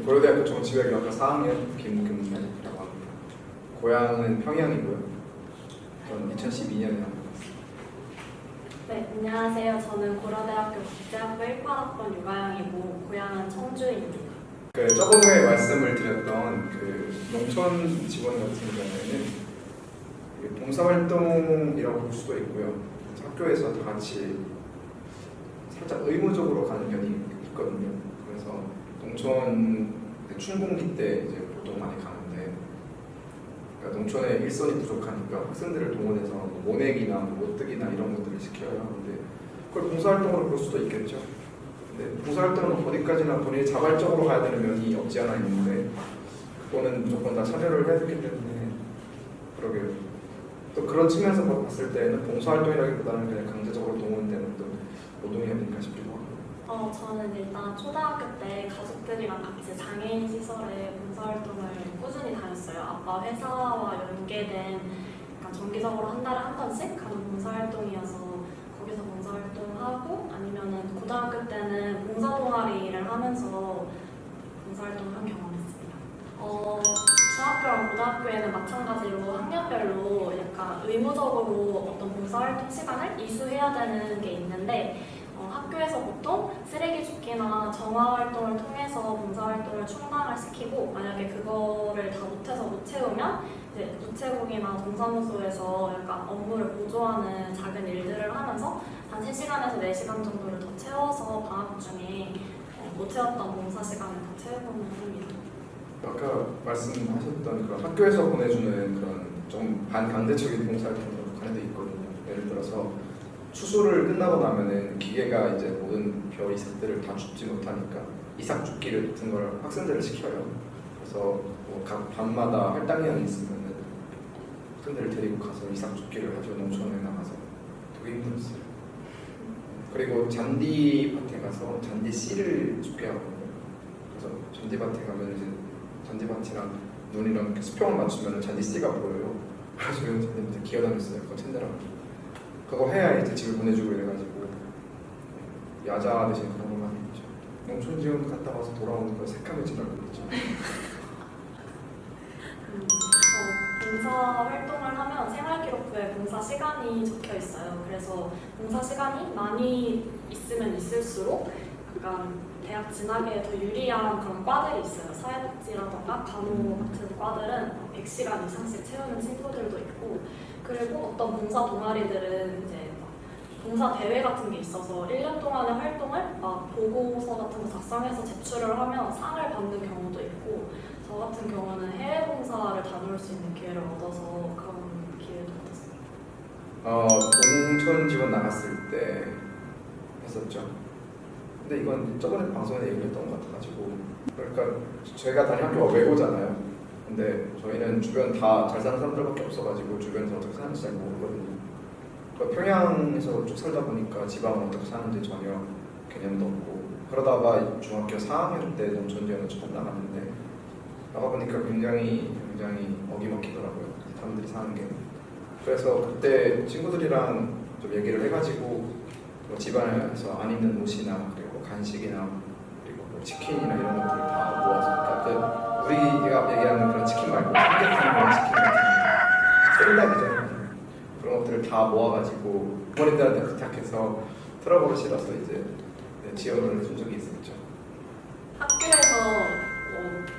고려대학교 정치외교학과 4학년 김금현이라고 합니다. 고향은 평양이고요. 저는 2012년에 합니다. 네, 안녕하세요. 저는 고려대학교 국제학부 18학번 유가영이고 고향은 청주입니다. 저번 회에 말씀을 드렸던 농촌 지원 같은 경우에는 봉사활동이라고 볼 수도 있고요. 학교에서 다 같이 살짝 의무적으로 가는 면이 있거든요. 그래서 농촌 춘봉기 때 이제 보통 많이 가는데, 그러니까 농촌에 일손이 부족하니까 학생들을 동원해서 모내기나 못뜨기나 이런 것들을 시켜요. 근데 그걸 봉사활동으로 볼 수도 있겠죠. 근데 봉사활동은 어디까지나 본인이 자발적으로 가야 되는 면이 없지 않아 있는데, 그거는 무조건 다 참여를 해야 되기 때문에 그러게요. 또 그런 측면에서 봤을 때는 봉사활동이라기보다는 그냥 강제적으로 동원되는 어떤 노동이 아닐까 싶기도 하고. 저는 일단 초등학교 때 가족들이랑 같이 장애인 시설에 봉사활동을 꾸준히 다녔어요. 아빠 회사와 연계된 정기적으로 한 달에 한 번씩 가는 봉사활동이어서 거기서 봉사활동하고, 아니면은 고등학교 때는 봉사동아리를 하면서 봉사활동을 한 경험이 있습니다. 중학교랑 고등학교에는 마찬가지로 학년별로 약간 의무적으로 어떤 봉사활동 시간을 이수해야 되는 게 있는데, 학교에서 보통 쓰레기 줍기나 정화 활동을 통해서 봉사활동을 충당을 시키고, 만약에 그거를 다 못해서 못 채우면 이제 우체국이나 동사무소에서 약간 업무를 보조하는 작은 일들을 하면서 한 3시간에서 4시간 정도를 더 채워서 방학 중에 못 채웠던 봉사 시간을 더 채우고는 합니다. 아까 말씀하셨던 그런 학교에서 보내주는 그런 좀 반강제적인 봉사활동으로 가는 데 있거든요. 예를 들어서 추수를 끝나고 나면은 기계가 이제 모든 벼 이삭들을 다 줍지 못하니까 이삭 줍기를 같은 걸 학생들을 시켜요. 그래서 각 반마다 할당량이 있으면은 학생들을 데리고 가서 이삭 줍기를 하죠. 농촌에 나가서. 되게 힘들었어요. 그리고 잔디밭에 가서 잔디 씨를 줍게 하거든요. 그래서 잔디밭에 가면 이제 잔디밭이랑 눈이랑 이렇게 수평을 맞추면 잔디 씨가 보여요. 그래서 선생님한테 기어다녔어요. 그거 챙더라고요. 그거 해야 이제 집을 보내주고 이래가지고 야자 대신 그런 걸 많이 했죠. 농촌 지원 갔다 와서 돌아오는 거 새까매질 알고 있죠. 봉사 활동을 하면 생활기록부에 봉사 시간이 적혀 있어요. 그래서 봉사 시간이 많이 있으면 있을수록 약간 대학 진학에 더 유리한 그런 과들이 있어요. 사회복지라던가 간호 같은 과들은 100시간 이상씩 채우는 친구들도 있고, 그리고 어떤 봉사 동아리들은 이제 봉사 대회 같은 게 있어서 1년 동안의 활동을 막 보고서 같은 거 작성해서 제출을 하면 상을 받는 경우도 있고, 저 같은 경우는 해외 봉사를 다녀올 수 있는 기회를 얻어서 그런 기회도 얻었어요. 농촌 지원 나갔을 때 했었죠. 근데 이건 저번에 방송에 얘기를 했던 것 같아가지고, 그러니까 제가 다닌 학교가 외고잖아요. 근데 저희는 주변 다 잘 사는 사람들밖에 없어가지고 주변에서 어떻게 사는지 잘 모르거든요. 그러니까 평양에서 쭉 살다 보니까 지방은 어떻게 사는지 전혀 개념도 없고, 그러다가 중학교 4학년 때 농촌 지원을 처음 나갔는데 나가보니까 굉장히 어기먹히더라고요. 사람들이 사는 게. 그래서 그때 친구들이랑 좀 얘기를 해가지고 집안에서 안 입는 옷이나 그리고 간식이나 그리고 치킨이나 이런 것들을 다 모아서, 그러니까 우리가 얘기하는 그런 치킨 말고 삼계탕이나 치킨 같은 셀락이잖아요. 그런 것들을 다 모아가지고 부모님들한테 부탁해서 트러블을 실어서 이제 지원을 해준 적이 있었죠. 학교에서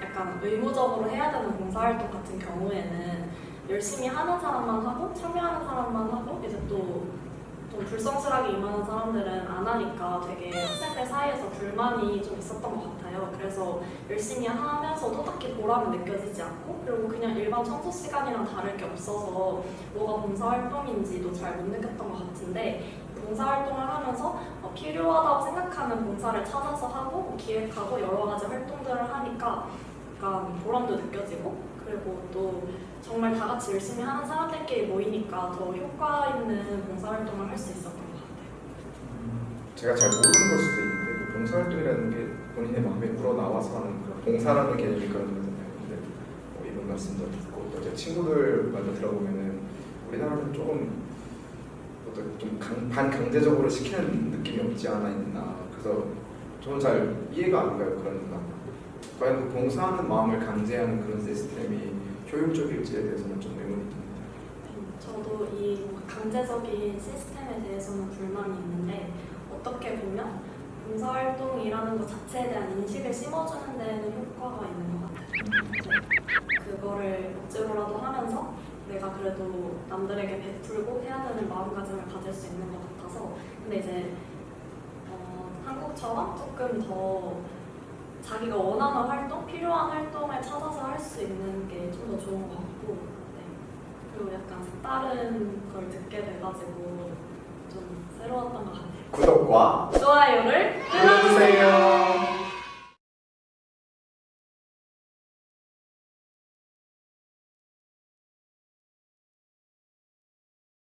약간 의무적으로 해야 되는 봉사활동 같은 경우에는 열심히 하는 사람만 하고 참여하는 사람만 하고, 이제 또 좀 불성실하게 임하는 사람들은 안 하니까 되게 학생들 사이에서 불만이 좀 있었던 것 같아요. 그래서 열심히 하면서도 딱히 보람은 느껴지지 않고, 그리고 그냥 일반 청소 시간이랑 다를 게 없어서 뭐가 봉사활동인지도 잘 못 느꼈던 것 같은데, 봉사활동을 하면서 필요하다고 생각하는 봉사를 찾아서 하고 기획하고 여러 가지 활동들을 하니까 약간 보람도 느껴지고, 그리고 또 정말 다 같이 열심히 하는 사람들끼리 모이니까 더 효과 있는 봉사활동을 할 수 있었던 것 같아요. 제가 잘 모르는 걸 수도 있는데, 그 봉사활동이라는 게 본인의 마음에 우러나와서 하는 그런 봉사라는 개념이 그런 거잖아요. 근데 이런 말씀도 듣고 또 제 친구들 말도 들어보면은 우리나라는 조금 좀 반강제적으로 시키는 느낌이 없지 않아 있나. 그래서 저는 잘 이해가 안 가요, 그런 거. 과연 그 봉사하는 마음을 강제하는 그런 시스템이 효율적일지에 대해서는 좀 의문이 듭니다. 저도 이 강제적인 시스템에 대해서는 불만이 있는데 어떻게 보면 봉사활동이라는 것 자체에 대한 인식을 심어주는 데는 효과가 있는 것 같아요. 그거를 억지로라도 하면서 내가 그래도 남들에게 베풀고 해야 되는 마음가짐을 가질 수 있는 것 같아서 근데 이제 한국처럼 조금 더 자기가 원하는 활동, 필요한 활동을 찾아서 할 수 있는 게 좀 더 좋은 것 같고 네. 그리고 약간 색다른 걸 듣게 돼가지고 좀 새로웠던 것 같아요. 구독과 좋아요를 눌러주세요.